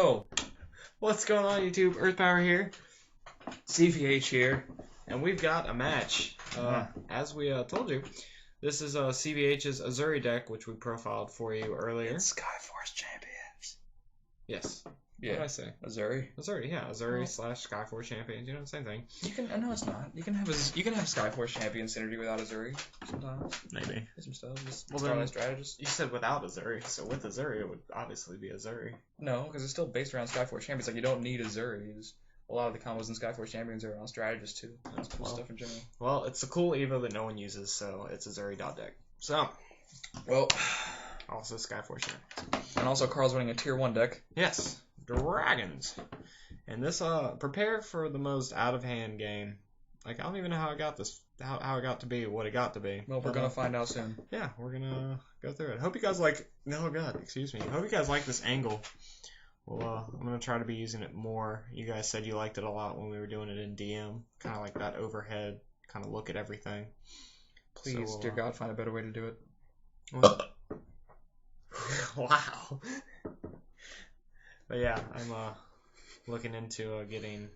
Oh, what's going on, YouTube? Earthpower here, CVH here, and we've got a match. As we told you, this is CVH's Azuri deck, which we profiled for you earlier. It's Skyforce champions. Yes. Yeah. What did I say? Azuri. Azuri, yeah. Azuri / Skyforce champions. You know, same thing. You can. No, it's not. You can have Skyforce champion synergy without Azuri. Sometimes. Maybe. There's some stuff. Just Well, Starlight then- strategist. You said without Azuri, so with Azuri, it would obviously be Azuri. No, because it's still based around Skyforce champions. Like you don't need Azuri. There's a lot of the combos in Skyforce champions are on strategists too. That's cool stuff in general. Well, it's a cool Evo that no one uses, so it's Azuri deck. So, Well, also Skyforce champions. and also Carl's running a tier 1 deck. Yes, dragons. And this prepare for the most out of hand game. Like I don't even know how I got this, how it got to be what it got to be. Well, we're gonna find out soon. Yeah, we're gonna go through it. Hope you guys like. Oh God, excuse me. Hope you guys like this angle. Well, I'm gonna try to be using it more. You guys said you liked it a lot when we were doing it in DM. Kind of like that overhead, kind of look at everything. Please, So, dear God, find a better way to do it. Wow. But yeah, I'm looking into getting,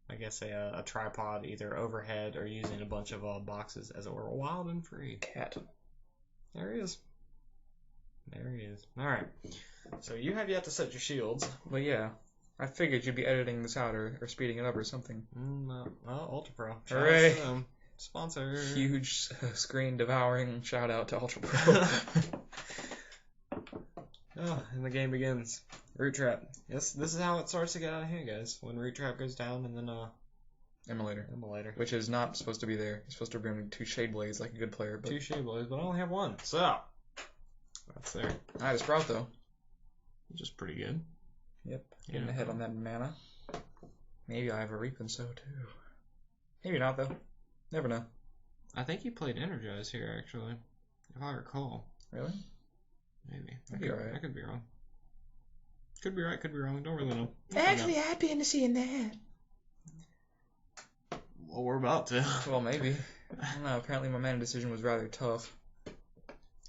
I guess, a tripod either overhead or using a bunch of boxes as it were, wild and free. Cat. There he is. There he is. All right. So you have yet to set your shields. But yeah, I figured you'd be editing this out or speeding it up or something. Well, Ultra Pro. Hooray. Shout out to them. Sponsor. Huge screen devouring shout out to Ultra Pro. Oh, and the game begins. Root Trap. Yes, this is how it starts to get out of hand, guys. When Root Trap goes down and then Immolator. Which is not supposed to be there. You're supposed to bring 2 Shade Blades like a good player. But 2 Shade Blades, but I only have 1. So that's there. I just Sprout though. Which is pretty good. Yep. Getting ahead on that mana. Maybe I have a Reap and so too. Maybe not though. Never know. I think you played Energize here actually, if I recall. Really? Maybe. That'd be alright. I could be wrong. Could be right, could be wrong. Don't really know. Actually, I'd be into seeing that. Well, we're about to. Well, maybe. I don't know. Apparently, my mana decision was rather tough.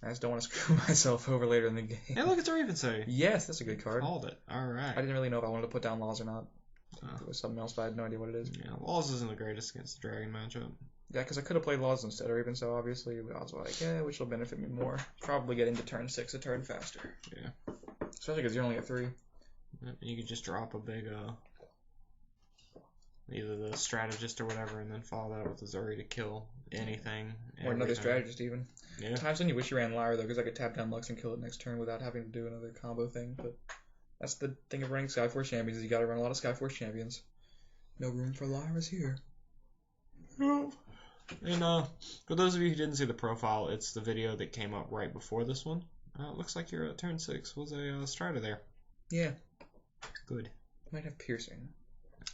I just don't want to screw myself over later in the game. Hey, look, it's a Raven Say. Yes, that's a good card. Called it. All right. I didn't really know if I wanted to put down Laws or not. It was something else, but I had no idea what it is. Yeah, Laws isn't the greatest against the Dragon matchup. Yeah, because I could have played Laws instead of Raven, so obviously I was like, yeah, which will benefit me more. Probably get into turn 6 a turn faster. Yeah. Especially because you're only at 3. You could just drop a big, either the strategist or whatever, and then follow that with the Azuri to kill anything. Or another strategist, even. Yeah. Times when you wish you ran Lyra, though, because I could tap down Lux and kill it next turn without having to do another combo thing. But that's the thing of running Skyforce champions, is you gotta run a lot of Skyforce champions. No room for Lyras here. And for those of you who didn't see the profile, it's the video that came up right before this one. It looks like your turn 6 was a Strider there. Yeah. Good. Might have piercing.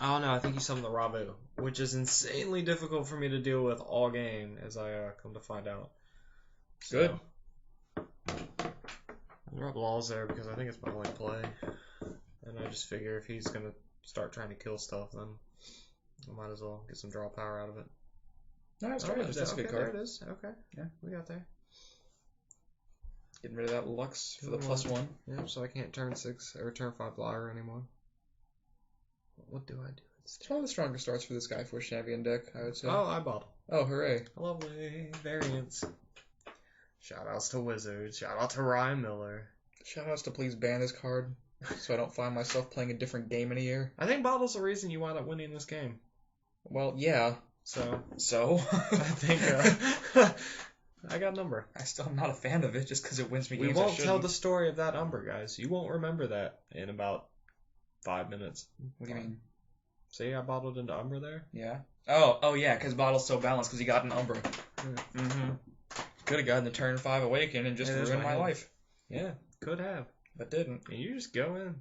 Oh no, I think you summoned the Rabu, which is insanely difficult for me to deal with all game, as I come to find out. Good. So, I drop Laws there because I think it's my only play, and I just figure if he's gonna start trying to kill stuff, then I might as well get some draw power out of it. No, it's strategist. That's a good card. There it is. Okay. Yeah. We got there. Getting rid of that Lux for the +1. Yeah, so I can't turn 6 or turn 5 Lyra anymore. What do I do? It's one of the stronger starts for this Skyforce champion deck, I would say. Oh, I bottle. Oh, hooray. Lovely variants. Shoutouts to Wizards. Shout out to Ryan Miller. Shoutouts to please ban this card, so I don't find myself playing a different game in a year. I think Bottle's the reason you wound up winning this game. Well, yeah. So? I think I got number. I still am not a fan of it just because it wins me We games. won't tell the story of that Umber, guys. You won't remember that in about 5 minutes. What do you mean? See, I bottled into Umber there? Yeah. Oh yeah, because Bottle's so balanced because he got an Umbra. Mm-hmm. Could have gotten the turn 5 Awaken and just ruined my life. Yeah, could have. But didn't. And you just go in.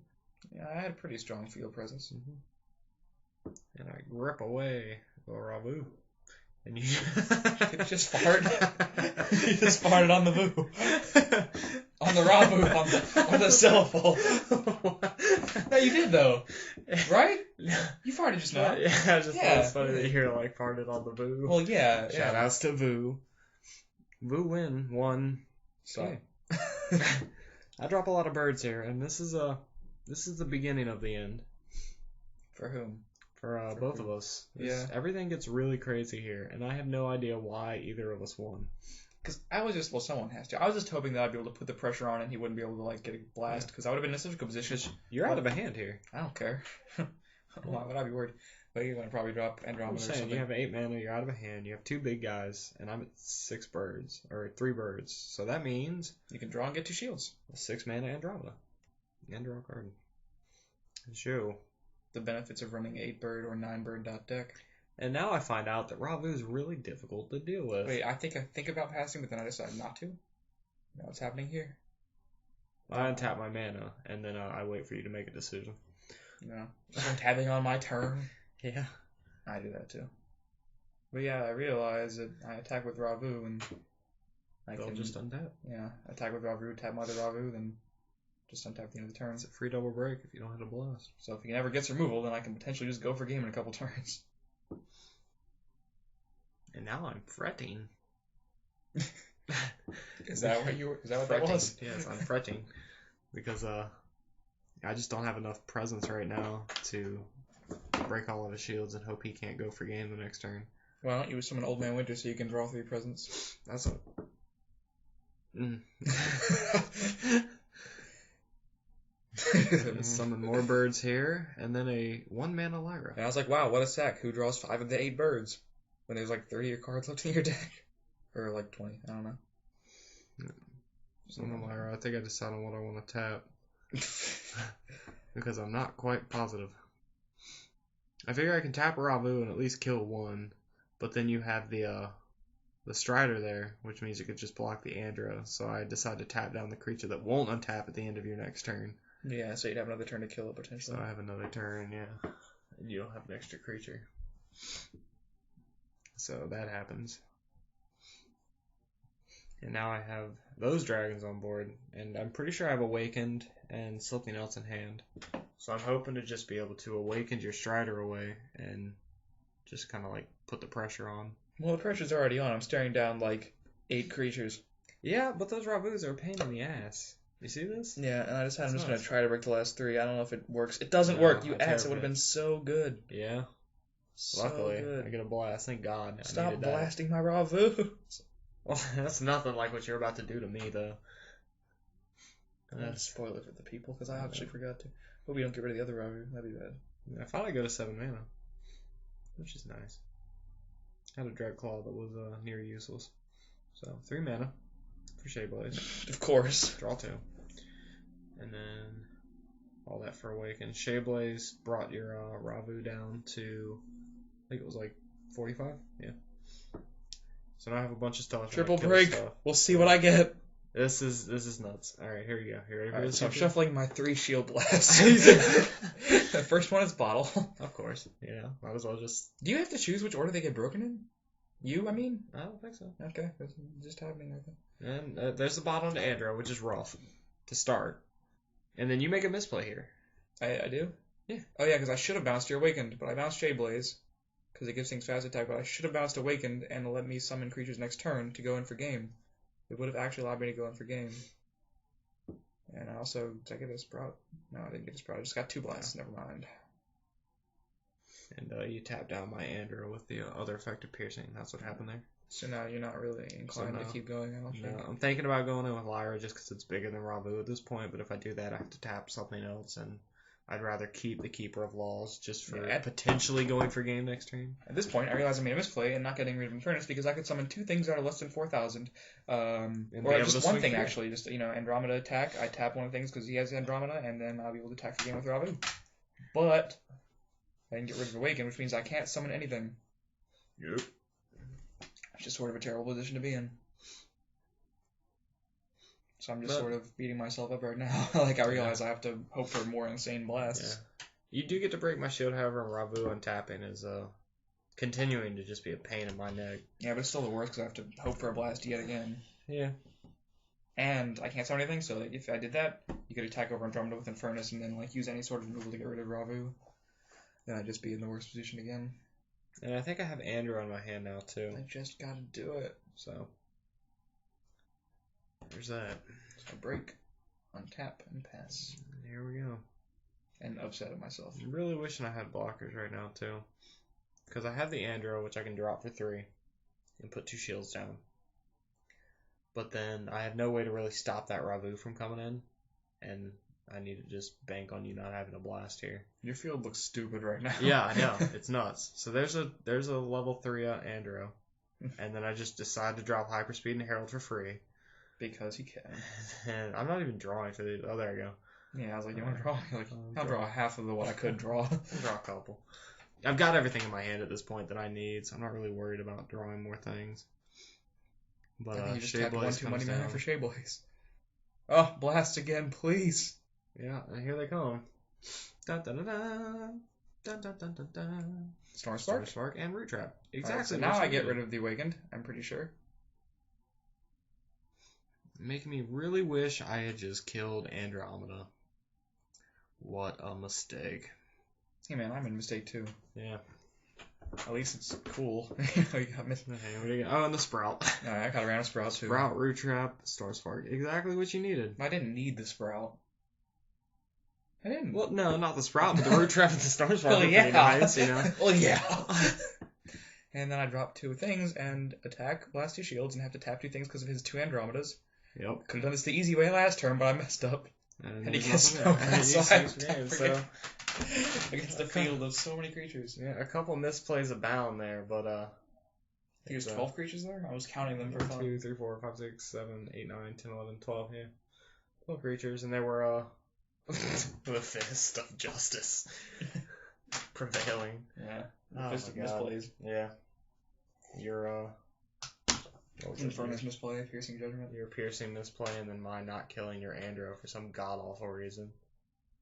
Yeah, I had a pretty strong field presence. Mm-hmm. And I grip away the Rabu. And you just fart. You just farted on the Vu. On the Rabu, on the syllable. No, you did though. Right? You farted just now. Yeah, I just thought it's funny that you hear like farted on the Vu. Well, yeah. Shoutouts to Vu. Vu win 1. So. I drop a lot of birds here, and this is This is the beginning of the end. For whom? For both of us. Yeah. Everything gets really crazy here, and I have no idea why either of us won. Because I was just, well, someone has to. I was just hoping that I'd be able to put the pressure on and he wouldn't be able to, like, get a blast, because I would have been in such a good position. You're out of a hand here. I don't care. Why would I be worried? But you're going to probably drop Andromeda or something. You have 8 mana, you're out of a hand, you have 2 big guys, and I'm at 6 birds, or 3 birds. So that means... You can draw and get 2 shields. A 6 mana Andromeda. And draw a card. Show. The benefits of running 8 bird or 9 bird dot deck. And now I find out that Ravu is really difficult to deal with. Wait, I think about passing, but then I decide not to. You know what's happening here? I untap my mana, and then I wait for you to make a decision. No. I'm tapping on my turn. Yeah. I do that too. But yeah, I realize that I attack with Ravu, and They'll just untap. Yeah, attack with Ravu, tap my other Ravu, then just untap at the end of the turn. It's a free double break if you don't hit a blast. So if he never gets removal, then I can potentially just go for game in a couple turns. And now I'm fretting. Is that what fretting. That was? Yes, I'm fretting. Because I just don't have enough presence right now to break all of his shields and hope he can't go for game the next turn. Why don't you summon Old Man Winter so you can draw 3 presents? That's a... Summon more birds here, and then a 1 mana Lyra. And I was like, wow, what a sack. Who draws 5 of the 8 birds? When there's like 30 cards left in your deck. Or like 20, I don't know. Summon Lyra. I think I decided on what I want to tap. Because I'm not quite positive. I figure I can tap Ravu and at least kill 1, but then you have the Strider there, which means you could just block the Andro, so I decide to tap down the creature that won't untap at the end of your next turn. Yeah, so you'd have another turn to kill it potentially. So I have another turn, yeah. And you don't have an extra creature. So that happens. And now I have those dragons on board, and I'm pretty sure I've awakened and something else in hand. So I'm hoping to just be able to awaken your Strider away and just kind of like put the pressure on. Well, the pressure's already on. I'm staring down like 8 creatures. Yeah, but those Ravus are a pain in the ass. You see this? Yeah, and I decided I'm just going to try to break the last 3. I don't know if it works. It doesn't work, you ass. It would have been so good. Yeah. So Luckily, good. I get a blast. Thank God. Stop blasting my Ravu. Well, that's nothing like what you're about to do to me, though. I'm going to spoil it for the people, because I actually forgot to. Hope we don't get rid of the other Ravu. That'd be bad. I finally go to 7 mana, which is nice. Had a Dreadclaw that was near useless. So, 3 mana for Shayblaze. Of course. Draw 2. And then all that for Awaken. Shayblaze brought your Ravu down to, I think it was like 45? Yeah. So now I have a bunch of stuff. Triple break. We'll see what I get. This is nuts. Alright, here you go. You ready for this? So I'm shuffling my 3 shield blasts. The first one is Bottle. Of course. Yeah, might as well just... Do you have to choose which order they get broken in? You, I mean? I don't think so. Okay, that's just happening. Okay. And there's the bottom to Andro, which is rough to start. And then you make a misplay here. I do? Yeah. Oh yeah, because I should have bounced your Awakened, but I bounced Shayblaze. Because it gives things fast attack, but I should have bounced Awakened and let me summon creatures next turn to go in for game. It would have actually allowed me to go in for game. And I also, did I get a Sprout? No, I didn't get a Sprout. I just got 2 blasts. Never mind. And you tap down my Andro with the other effective piercing. That's what happened there. So now you're not really inclined to keep going, I don't think. No, I'm thinking about going in with Lyra just because it's bigger than Ravu at this point, but if I do that, I have to tap something else, and I'd rather keep the Keeper of Laws just for potentially going for game next turn. At this point, I realize I made a misplay and not getting rid of Infernus because I could summon 2 things that are less than 4,000. Or just one thing, actually. Just, Andromeda attack. I tap one of the things because he has Andromeda, and then I'll be able to attack for game with Ravu. But I didn't get rid of Awaken, which means I can't summon anything. Yep. It's just sort of a terrible position to be in. So I'm just sort of beating myself up right now. I realize I have to hope for more insane blasts. Yeah. You do get to break my shield, however, and Ravu untapping is continuing to just be a pain in my neck. Yeah, but it's still the worst because I have to hope for a blast yet again. Yeah. And I can't summon anything, so if I did that, you could attack over Andromeda with Infernus and then use any sort of removal to get rid of Ravu. Then I'd just be in the worst position again. And I think I have Andrew on my hand now, too. I just gotta do it. So, there's that. So break, untap, and pass. Here we go. and upset at myself. I'm really wishing I had blockers right now, too. Because I have the Andro, which I can drop for 3 and put 2 shields down. But then I have no way to really stop that Ravu from coming in. And I need to just bank on you not having a blast here. Your field looks stupid right now. Yeah, I know. It's nuts. So there's a level 3 Andro. And then I just decide to drop Hyperspeed and Herald for free. Because he can. And I'm not even drawing for these. Oh, there we go. Yeah, I was like, you want to draw? Like, I'll draw half of what I could draw. I'll draw a couple. I've got everything in my hand at this point that I need, so I'm not really worried about drawing more things. But I think you just Shea tapped Blaze 1/2 money comes mana down. for Shea Blaze. Oh, blast again, please. Yeah, and here they come. Dun, dun, dun, dun. Dun, dun, dun, dun, dun. Storm Storm Spark. Spark and Root Trap. Exactly. Right, so now I get rid of the Awakened, I'm pretty sure. Making me really wish I had just killed Andromeda. What a mistake. Hey man, I made a mistake too. Yeah. At least it's cool. You got missed. Okay, what do you got? Oh, and the Sprout. Alright, I got a random Sprout too. Sprout, Root Trap, Storm Spark. Exactly what you needed. I didn't need the Sprout. I didn't. Well, no, not the Sprout, but the Root Trap and the Storm Spark Well, are pretty nice, you know? Well, yeah. And then I drop 2 things and attack, blast 2 shields, and have to tap 2 things because of his 2 Andromedas. Yep. Could have done this the easy way last turn, but I messed up. And he there's gets nothing no there. so I have to so against the field of so many creatures. yeah, a couple misplays abound there, but I think there's 12 creatures there? I was counting them for 1, fun. 2, 3, 4, 5, 6, 7, 8, 9, 10, 11, 12, yeah. 12 creatures, and there were the Fist of Justice prevailing. Yeah. Oh Fist of my God. misplays. Yeah. You're Infernus misplay, Piercing Judgment. your piercing misplay, and then my not killing your Andro for some god awful reason.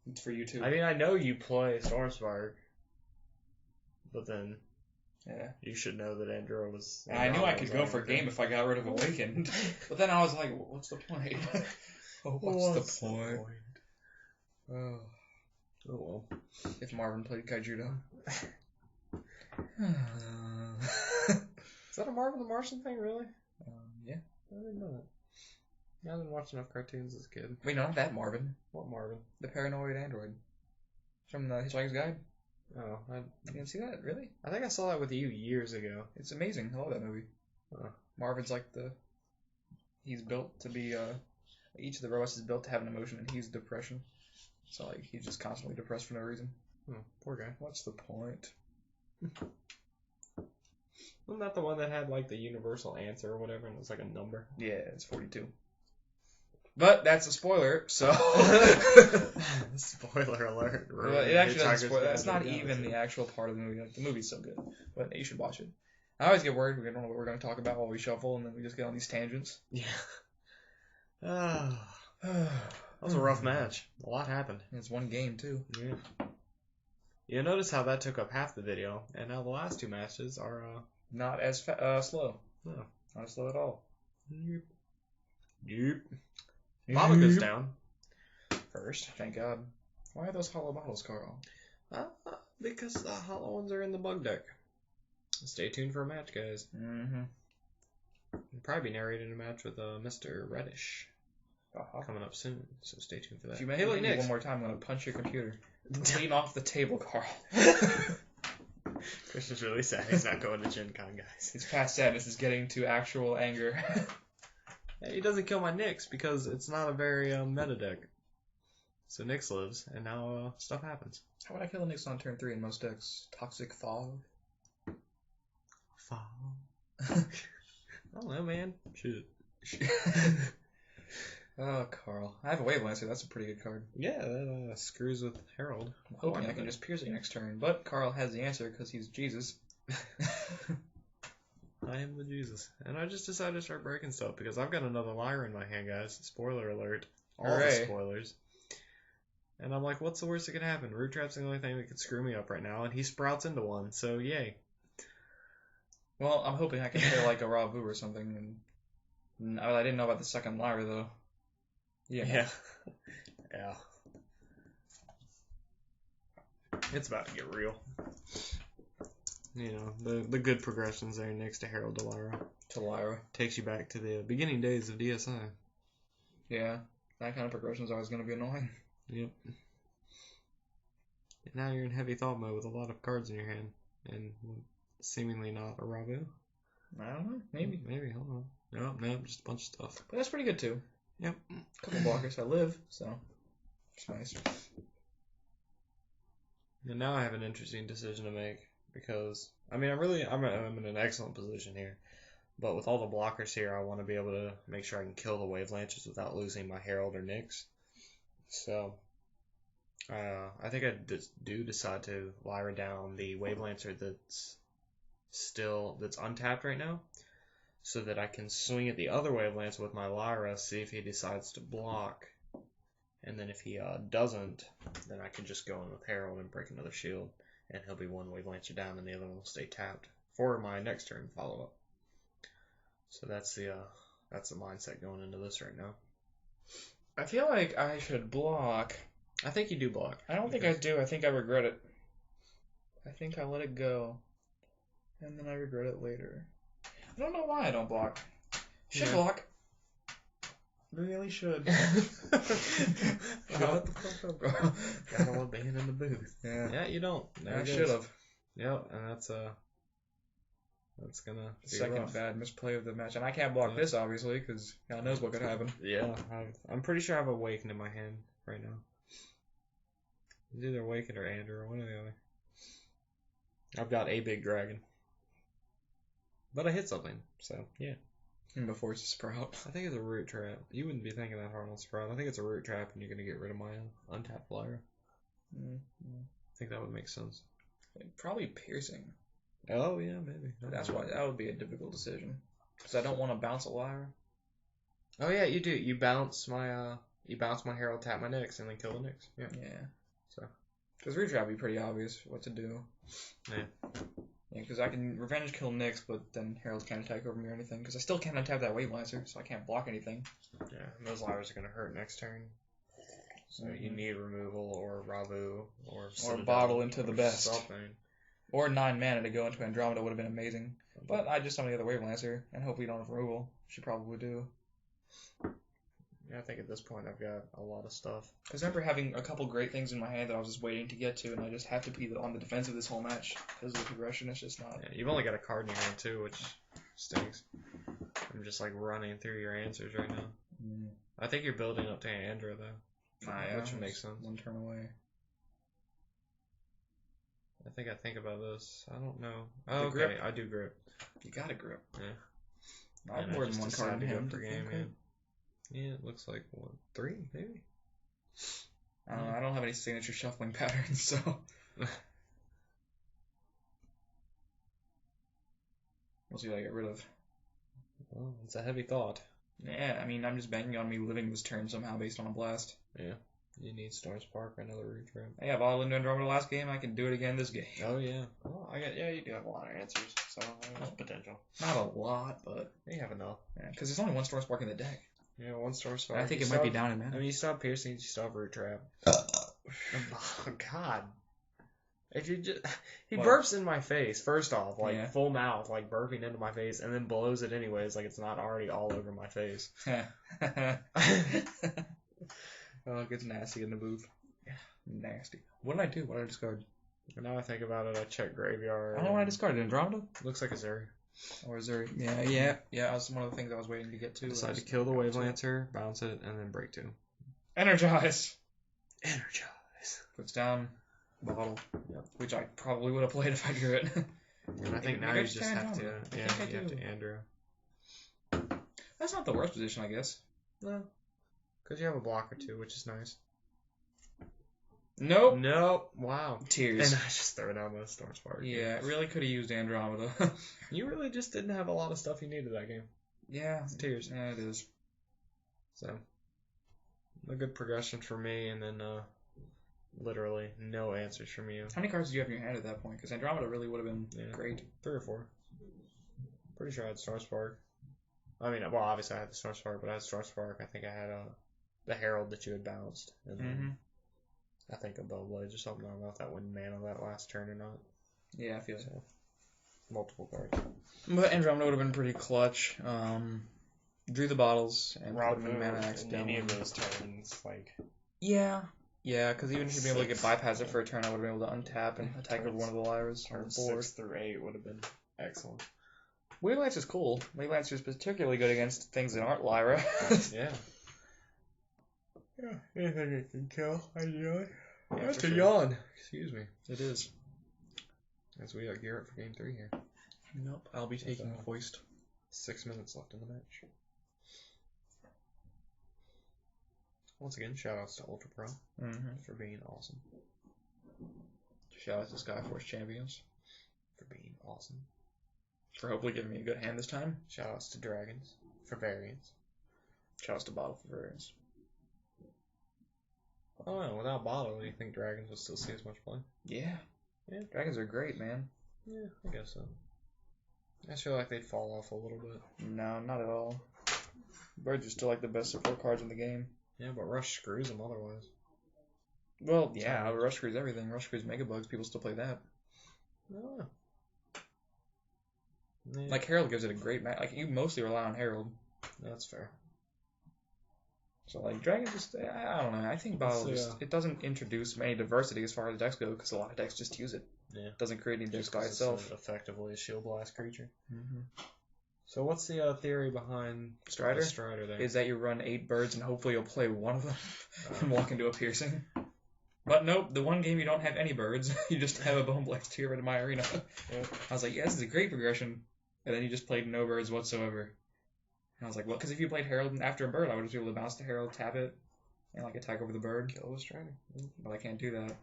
It's for you too. I mean, I know you play Storm Spark, but then Yeah. you should know that Andro was. And I knew I could go for a game if I got rid of Awakened. But then I was like, what's the point? What's the point? Oh. Oh well. If Marvin played Kaijudo. Is that a Marvin the Martian thing, really? Yeah. I didn't know that. Yeah, I didn't watch enough cartoons as a kid. Wait, not that Marvin. What Marvin? The paranoid android. From the Hitchhiker's Guide. Oh, You didn't see that? Really? I think I saw that with you years ago. It's amazing. I love that movie. Marvin's like he's built to be, each of the robots is built to have an emotion, and he's depression. So, like, he's just constantly depressed for no reason. Oh, poor guy. What's the point? Wasn't that the one that had, like, the universal answer or whatever, and it was like a number? Yeah, it's 42. But that's a spoiler, so... Spoiler alert. Well, it actually doesn't spoil. Hitchhiker's That's not Guide to the even the Galaxy. actual part of the movie. Like, the movie's so good. But you should watch it. I always get worried. We don't know what we're going to talk about while we shuffle, and then we just get on these tangents. Yeah. That was a rough match. A lot happened. It's one game, too. Yeah. You notice how that took up half the video, and now the last 2 matches are, Not as slow. No. Not as slow at all. Yep. Lava goes down. First, thank God. Why are those hollow bottles, Carl? Because the hollow ones are in the bug deck. Stay tuned for a match, guys. Mm-hmm. We'll probably be narrating a match with Mr. Reddish coming up soon, so stay tuned for that. If you mention me one more time, I'm going to punch your computer. Clean off the table, Carl. Christian's really sad he's not going to Gen Con, guys. It's past sadness. It's getting to actual anger. He doesn't kill my Nyx because it's not a very meta deck. So Nyx lives, and now stuff happens. How would I kill a Nyx on turn 3 in most decks? Toxic Fog? Fog? I don't know, man. Shit. Oh, Carl. I have a Wave Lancer. That's a pretty good card. Yeah, that screws with Herald. I'm hoping I can just pierce it next turn. But Carl has the answer because he's Jesus. I am the Jesus. And I just decided to start breaking stuff because I've got another Lyra in my hand, guys. Spoiler alert. All the spoilers. And I'm like, what's the worst that could happen? Root Trap's the only thing that could screw me up right now, and he sprouts into one, so yay. Well, I'm hoping I can play like a Ravu or something. And I didn't know about the second Lyra, though. Yeah. Yeah. It's about to get real. You know, the good progressions there next to Herald to Lyra. To Lyra. Takes you back to the beginning days of DSI. Yeah. That kind of progression is always going to be annoying. Yep. And now you're in heavy thought mode with a lot of cards in your hand. And seemingly not a Rabu. I don't know. Maybe. Maybe, hold on. No, just a bunch of stuff. But that's pretty good, too. Yep. A couple blockers. I live, so it's nice. And now I have an interesting decision to make. Because, I mean, I'm in an excellent position here. But with all the blockers here, I want to be able to make sure I can kill the Wave Lancers without losing my Herald or Nyx. So, I think I do decide to Lyra down the Wave Lancer that's untapped right now, so that I can swing at the other Wave Lancer with my Lyra, see if he decides to block, and then if he doesn't, then I can just go in with Herald and break another shield, and he'll be one Wave Lancer down, and the other one will stay tapped for my next turn follow-up. So that's the mindset going into this right now. I feel like I should block. I think you do block. I don't think I do. I think I regret it. I think I let it go. And then I regret it later. I don't know why I don't block. Should block. Really should. What the fuck up, bro? Got a little band in the booth. Yeah, you don't. I should have. Yep, and that's gonna be second rough. bad misplay of the match. And I can't block this, obviously, because God knows what could happen. Yeah, I'm pretty sure I have Awakened in my hand right now. It's either Awakened or Andrew, or one or the other. I've got a big dragon. But I hit something, so yeah. And before it's a Sprout. I think it's a root trap. You wouldn't be thinking that hard on Sprout. I think it's a root trap and you're going to get rid of my untapped Lyra. I think that would make sense. Probably piercing. Oh, yeah, maybe. That's why that would be a difficult decision. Because I don't want to bounce a Lyra. Oh, yeah, you do. You bounce my Herald, tap my Nyx, and then kill the Nyx. Yeah. So. Because root trap would be pretty obvious what to do. Yeah. Yeah, because I can revenge kill Nyx, but then Herald can't attack over me or anything. Because I still can't untap that Wave Lancer, so I can't block anything. Yeah, and those Lyras are going to hurt next turn. So you need removal or Rabu or bottle into the best. Something. Or 9 mana to go into Andromeda would have been amazing. But I just summon the other Wave Lancer and hope we don't have removal. She probably do. Yeah, I think at this point I've got a lot of stuff. Because I remember having a couple great things in my hand that I was just waiting to get to, and I just have to be on the defensive this whole match because the progression is just not. Yeah, you've only got a card in your hand too, which stinks. I'm just like running through your answers right now. I think you're building up to Andra though, which makes sense. One turn away. I think about this. I don't know. Oh, okay, grip. I do grip. You got a grip. Yeah. I have more than one card in hand. Yeah, it looks like 3 maybe. I don't know. I don't have any signature shuffling patterns, so. We'll see what I get rid of. Well, it's a heavy thought. Yeah, I mean, I'm just banking on me living this turn somehow based on a blast. Yeah. You need Star Spark or another root trap. I have all into Andromeda last game. I can do it again this game. Oh, yeah. Well, you do have a lot of answers, so there's potential. Not a lot, but. You have enough. Yeah, because there's only one Star Spark in the deck. Yeah, 1 Star Spark. I think it might be down in mana. I mean, you still have piercing, you still have root trap. Oh, God. If you just, he burps in my face, first off, full mouth, like burping into my face, and then blows it anyways, like it's not already all over my face. Oh, it gets nasty in the booth. Yeah, nasty. What did I do? What did I discard? Now I think about it, I check graveyard. I don't know what I discarded. Andromeda? Looks like a Zuri. Or Zuri. Yeah. That was one of the things I was waiting to get to. Decide to kill the Wave Lancer, bounce it, and then break 2. Energize. Puts down bottle. Yep. Which I probably would have played if I drew it. And I think now you just have to. Yeah, you have to Andrew. That's not the worst position, I guess. No. Because you have a blocker too, which is nice. Nope. Wow. Tears. And I just throw it out with a Star Spark. Yeah, really could have used Andromeda. You really just didn't have a lot of stuff you needed that game. Yeah. It's tears. Yeah, it is. So, a good progression for me, and then literally no answers from you. How many cards do you have in your hand at that point? Because Andromeda really would have been great. 3 or 4. Pretty sure I had Star Spark. I mean, well, obviously I had the Star Spark, but I had Star Spark. I think I had the Herald that you had bounced. And then I think a Bowblades or something. I don't know if that went mana that last turn or not. Yeah, I feel so. Multiple cards. But Andromeda would have been pretty clutch. Drew the bottles and Rob put them in mana accidentally. any of those turns, like. Yeah. Yeah, because even if you'd been able to get bypass it for a turn, I would have been able to untap and attack over one of the Lyras on Turn the board. 6 through 8 would have been excellent. Wheel Lancer's cool. Wheel Lancer's particularly good against things that aren't Lyra. Yeah. Yeah, anything it can kill, ideally. Yeah, That's for a sure. yawn. Excuse me. It is. As we gear up for game 3 here. Nope, I'll be taking Hoist. 6 minutes left in the match. Once again, shoutouts to Ultra Pro for being awesome. Shout out to Skyforce champions For being awesome. for hopefully giving me a good hand this time. Shoutouts to Dragons for variance. Shout out to Bottle for variance. Oh no, without Bottle, do you think Dragons would still see as much play? Yeah. Yeah. Dragons are great, man. Yeah, I guess so. I just feel like they'd fall off a little bit. No, not at all. Birds are still like the best support cards in the game. Yeah, but Rush screws them otherwise. Well, yeah, Rush screws everything. Rush screws Megabugs. People still play that. Oh. Yeah. Like, Herald gives it a great match. Like, you mostly rely on Herald. That's fair. So, like, Dragon just, I don't know. I think Bottle just, it doesn't introduce many diversity as far as decks go, because a lot of decks just use it. Yeah. It doesn't create any decks by It's itself. effectively a Shield Blast creature. Mm-hmm. So what's the theory behind Strider? the Strider there? Is that you run 8 birds and hopefully you'll play one of them and walk into a piercing. But nope, the one game you don't have any birds, you just have a Bone Blast to get rid of my arena. Yep. I was like, yeah, this is a great progression. And then you just played no birds whatsoever. And I was like, well, because if you played Herald after a bird, I would just be able to bounce the Herald, tap it, and like attack over the bird. Kill the Strider. But I can't do that.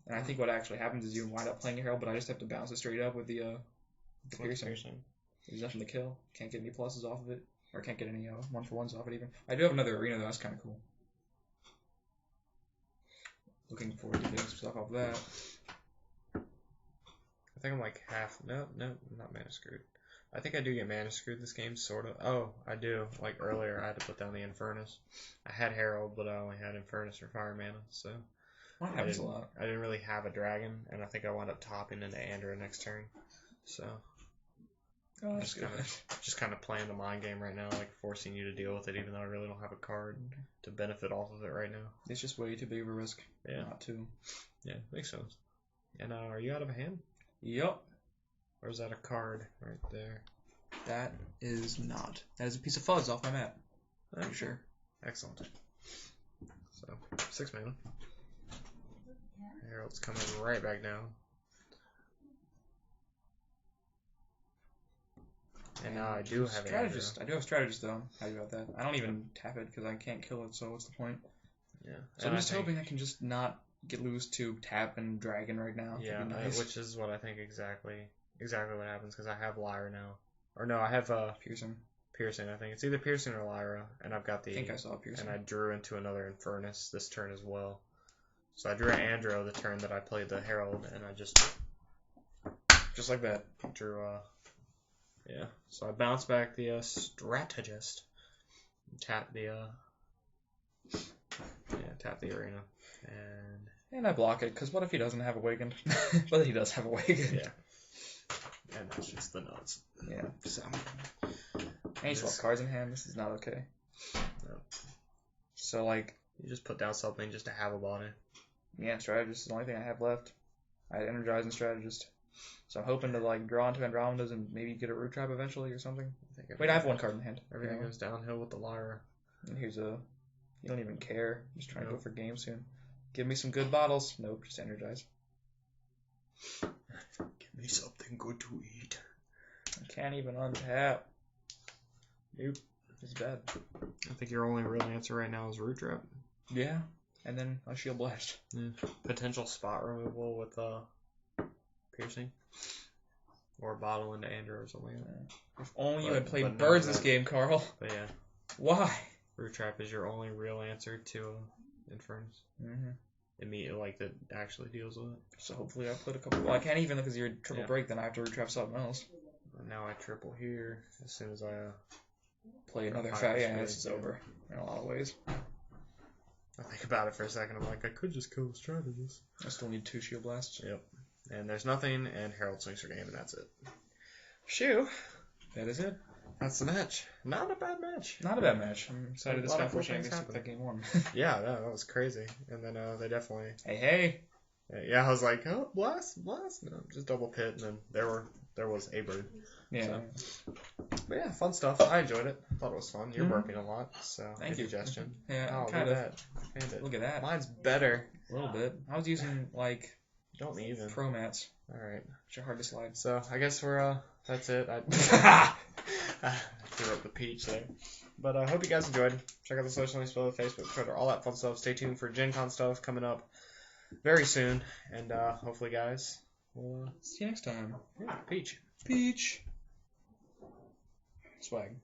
And I think what actually happens is you wind up playing a Herald, but I just have to bounce it straight up with the piercing. There's nothing to kill. Can't get any pluses off of it. Or can't get any 1-for-1s off it even. I do have another arena though, that's kind of cool. Looking forward to getting some stuff off of that. I think I'm like half. No, not mana screwed. I think I do get mana screwed this game, sort of. Oh, I do. Like earlier, I had to put down the Infernus. I had Herald, but I only had Infernus for fire mana, so. That happens a lot. I didn't really have a dragon, and I think I wound up topping into Andra next turn. So. Oh, just kind of playing the mind game right now, like forcing you to deal with it, even though I really don't have a card to benefit off of it right now. It's just way too big of a risk. Yeah. Not to. Yeah, makes sense. And are you out of a hand? Yup. Or is that a card right there? That is not. That is a piece of fuzz off my map. I'm sure. Excellent. So, 6 mana. Herald's coming right back down. And now I do have strategist. I do have strategist though. I'm happy about that. I don't even tap it because I can't kill it. So what's the point? Yeah. So I'm just hoping I can just not get loose to tap and dragon right now. Yeah, nice. which is what I think exactly what happens because I have Lyra now. Or no, I have Piercing. Piercing. I think it's either Piercing or Lyra, and I've got the. I think I saw Piercing. And I drew into another Infernus this turn as well. So I drew an Andro the turn that I played the Herald, and I just like that drew. Yeah. So I bounced back the Strategist, tap the tap the arena, and I block it because what if he doesn't have Awakened? But he does have Awakened. Yeah. And that's just the nuts. Yeah. So. And you swap cards in hand. This is not okay. No. So like. You just put down something just to have a body. Yeah, Strategist is the only thing I have left. I had Energize and Strategist. So I'm hoping to like draw into Andromedas and maybe get a Root Trap eventually or something. Wait, I have one card in hand. Everything goes downhill with the Lyra. And here's a... You don't even care. Just trying to go for game soon. Give me some good bottles. Nope, just Energize. Give me something good to eat. I can't even untap. Nope. It's bad. I think your only real answer right now is Root Trap. Yeah. And then a Shield Blast. Yeah. Potential spot removal with Piercing. Or Bottle into Andrew or something like that. If only you had played birds this game, Carl. But yeah. Why? Root Trap is your only real answer to Infernus. Mm-hmm. Immediately, like, that actually deals with it. So hopefully I put a couple... Well, I can't even because you're triple break, then I have to Root Trap something else. Now I triple here as soon as I play another fat. Yeah, this is over in a lot of ways. I think about it for a second. I'm like, I could just kill the Strategist. I still need 2 Shield Blasts. Yep. And there's nothing, and Herald swings for game, and that's it. Shoo. That is it. that's the match. Not a bad match. Not a bad match. I'm excited the A lot of cool Skyforce things champions took that game won. Yeah, that was crazy. And then they definitely. Hey. Yeah, I was like, oh, blast. No, just double pit, and then there was a bird. Yeah. So. But yeah, fun stuff. I enjoyed it. Thought it was fun. You're working a lot, so Thank you. Digestion. Yeah, Oh, kind look of. at that. Found it. Look at that. Mine's better. A little bit. I was using like Don't even. pro mats, All right. which are hard to slide. So I guess we're that's it. I threw up the peach there. But I hope you guys enjoyed. Check out the social links below, Facebook, Twitter, all that fun stuff. Stay tuned for Gen Con stuff coming up very soon. And hopefully, guys, we'll See you next time. peach. Peach. Swag.